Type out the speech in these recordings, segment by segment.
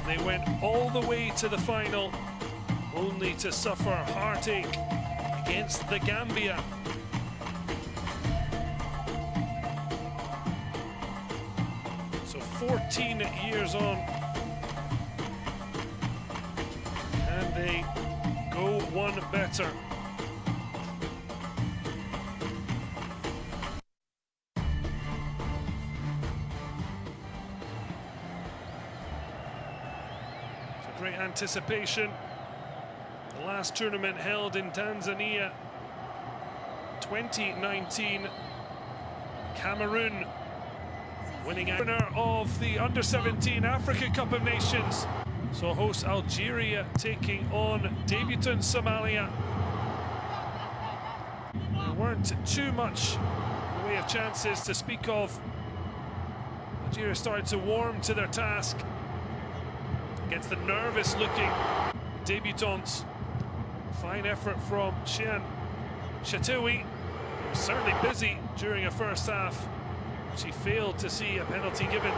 They went all the way to the final, only to suffer heartache against the Gambia. So 14 years on, and they go one better. Great anticipation. The last tournament held in Tanzania, 2019. Cameroon winning winner of the Under-17 Africa Cup of Nations. So hosts Algeria taking on debutant Somalia. There weren't too much in the way of chances to speak of. Algeria started to warm to their task against the nervous-looking debutants. Fine effort from Shian Chatoui. He was certainly busy during a first half. She failed to see a penalty given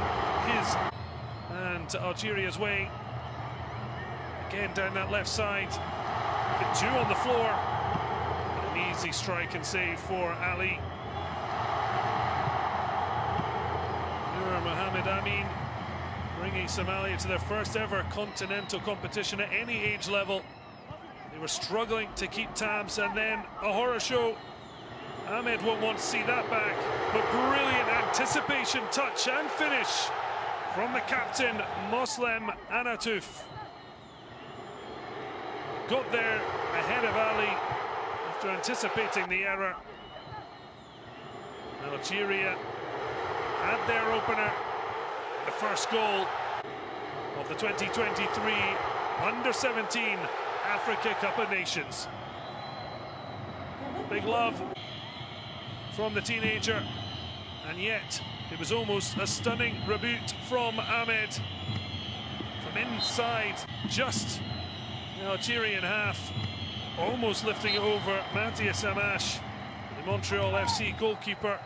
his and Algeria's way. Again down that left side. The two on the floor. An easy strike and save for Ali. Mohamed Amin bringing Somalia to their first ever continental competition at any age level. They were struggling to keep tabs, and then a horror show. Ahmed won't want to see that back, but brilliant anticipation, touch and finish from the captain, Moslem Anatouf. Got there ahead of Ali after anticipating the error. Algeria had their opener, the first goal of the 2023 Under-17 Africa Cup of Nations. Big love from the teenager, and yet it was almost a stunning reboot from Ahmed. From inside, just the Algerian half, almost lifting it over Matthias Amash, the Montreal FC goalkeeper.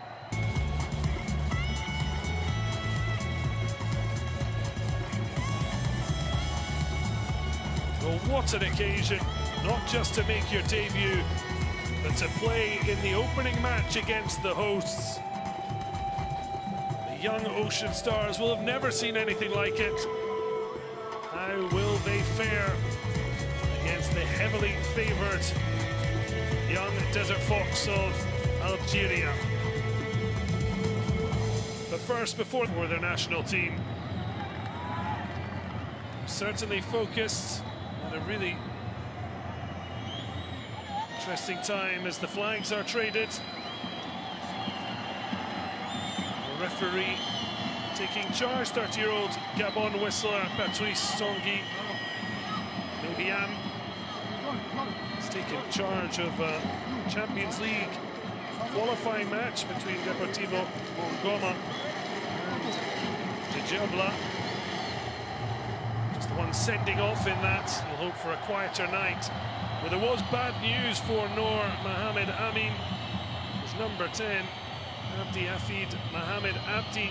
Well, what an occasion, not just to make your debut, but to play in the opening match against the hosts. The young Ocean Stars will have never seen anything like it. How will they fare against the heavily favoured young Desert Fox of Algeria? But first, before their national team, certainly focused on a really interesting time as the flags are traded. The referee taking charge, 30-year-old Gabon whistler Patrice Tanguy Mébian has taken charge of a Champions League qualifying match between Deportivo Mongoma and Djibla. Just the one sending off in that. He'll hope for a quieter night. Well, there was bad news for Noor Mohamed Amin. His number 10, Abdi Hafid Mohamed Abdi,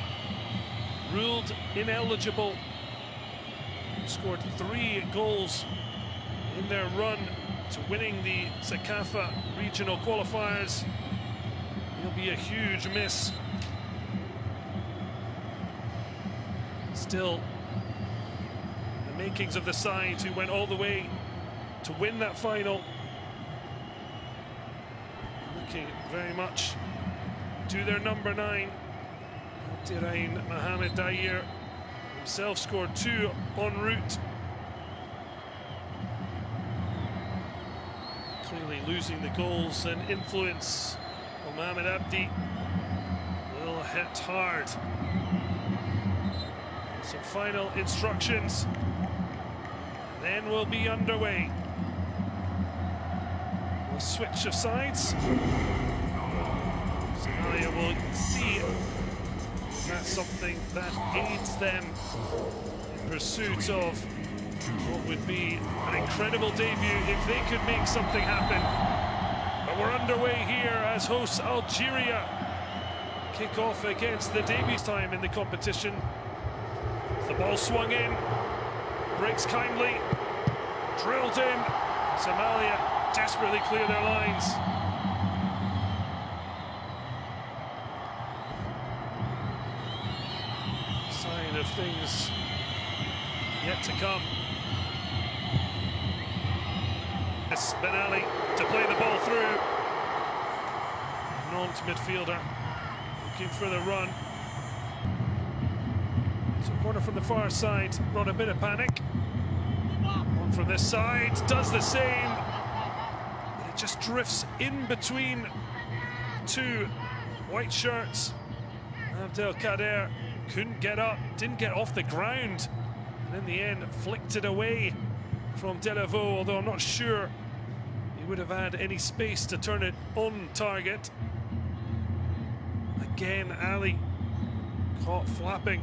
ruled ineligible. He scored 3 goals in their run to winning the Sekafa regional qualifiers. He'll be a huge miss. Still, the makings of the side who went all the way to win that final, looking very much to their number 9. Dirain Mohamed Dair himself scored 2 en route. Clearly losing the goals and influence of Mohamed Abdi will hit hard. Some final instructions, then we'll be underway. A switch of sides. Somalia will see that's something that aids them in pursuit of what would be an incredible debut if they could make something happen. But we're underway here as hosts Algeria kick off against the debut time in the competition. The ball swung in. breaks kindly, drilled in. Somalia desperately clear their lines. Sign of things yet to come. It's Ben Ali to play the ball through. Nantes midfielder looking for the run. So corner from the far side brought a bit of panic. One from this side does the same. It just drifts in between two white shirts. Abdelkader couldn't get up, didn't get off the ground, and in the end flicked it away from Daawo, although I'm not sure he would have had any space to turn it on target. Again, Ali caught flapping.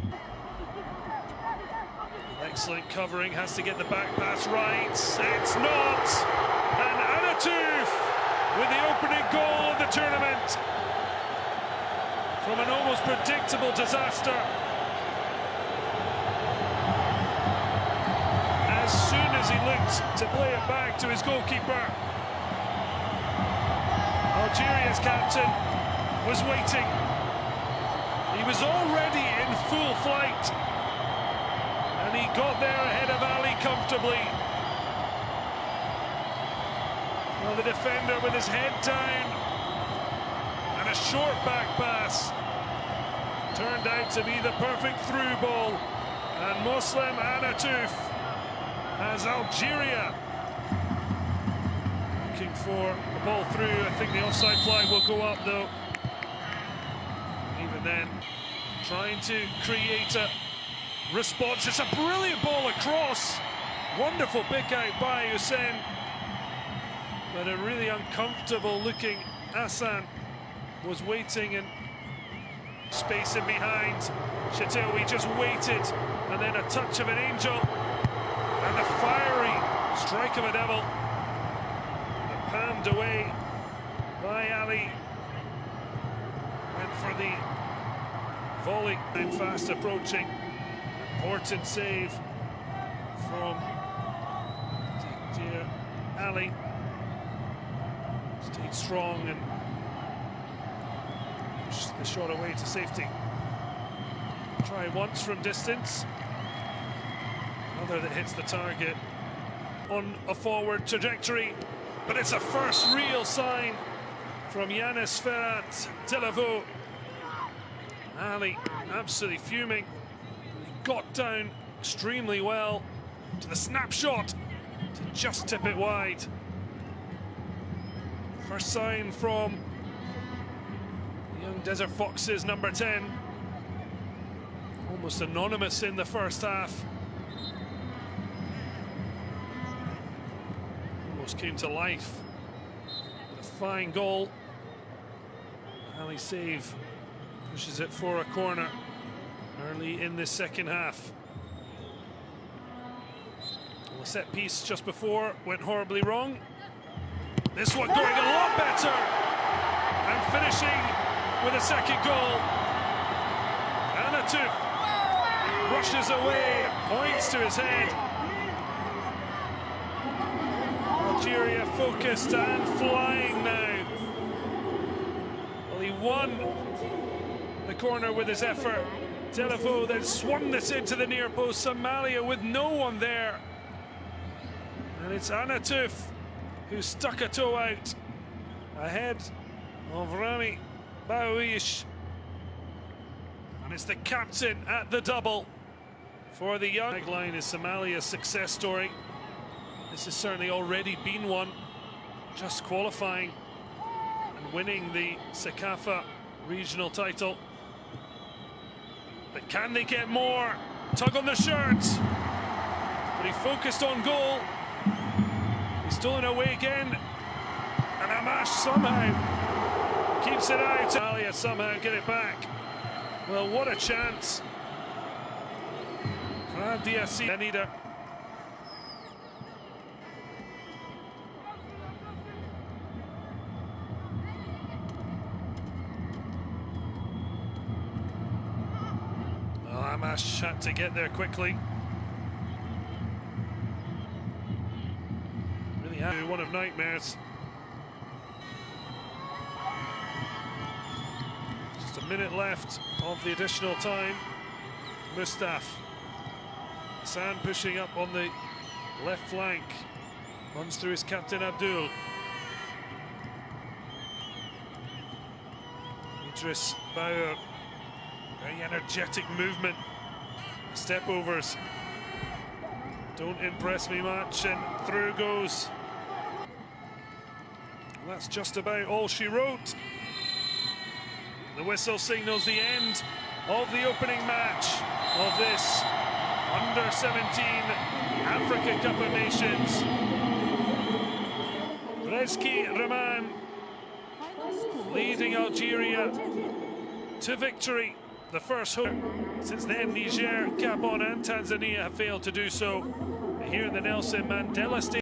Excellent covering, has to get the back pass right. It's not! And Anatouf with the opening goal of the tournament from an almost predictable disaster. As soon as he looked to play it back to his goalkeeper, Algeria's captain was waiting. He was already in full flight, and he got there ahead of Ali comfortably. Well, the defender with his head down, and a short back pass turned out to be the perfect through ball, and Moslem Anatouf has Algeria looking for the ball through. I think the offside flag will go up though. Even then, trying to create a response. It's a brilliant ball across. Wonderful pick out by Hussein, but a really uncomfortable looking Hassan was waiting and space in behind. Chataoui just waited, and then a touch of an angel, and the fiery strike of a devil, palmed away by Ali. Went for the volley, and fast approaching. Important save from dear Ali. Stayed strong and pushed the shot away to safety. Try once from distance. Another that hits the target on a forward trajectory, but it's a first real sign from Yanis Ferrat Daawo. Ali absolutely fuming. He got down extremely well to the snapshot to just tip it wide. First sign from the young Desert Foxes, number 10. Almost anonymous in the first half. Almost came to life with a fine goal. Ali save pushes it for a corner early in the second half. Well, the set piece just before went horribly wrong. This one going a lot better, and finishing with a second goal. Anatouf rushes away, points to his head. Algeria focused and flying now. Well, he won the corner with his effort. Daawo then swung this into the near post. Somalia with no one there. And it's Anatouf who stuck a toe out ahead of Rami Baouish. And it's the captain at the double for the young. Tagline is Somalia's success story. This has certainly already been one, just qualifying and winning the Sekafa regional title. But can they get more? Tug on the shirt. But he focused on goal. He's stolen away again. And Amash somehow keeps it out. Somalia somehow get it back. Well, what a chance. Diassi Anita. Well, Amash had to get there quickly. One of nightmares. Just a minute left of the additional time. Mustaf. Hassan pushing up on the left flank. Runs through his captain Abdul. Idris Bauer. Very energetic movement. Step overs. Don't impress me much, and through goes. Well, that's just about all she wrote. The whistle signals the end of the opening match of this Under-17 Africa Cup of Nations. Rezki Rahman leading Algeria to victory. The first hook. Since then, Niger, Gabon and Tanzania have failed to do so. Here in the Nelson Mandela Stadium.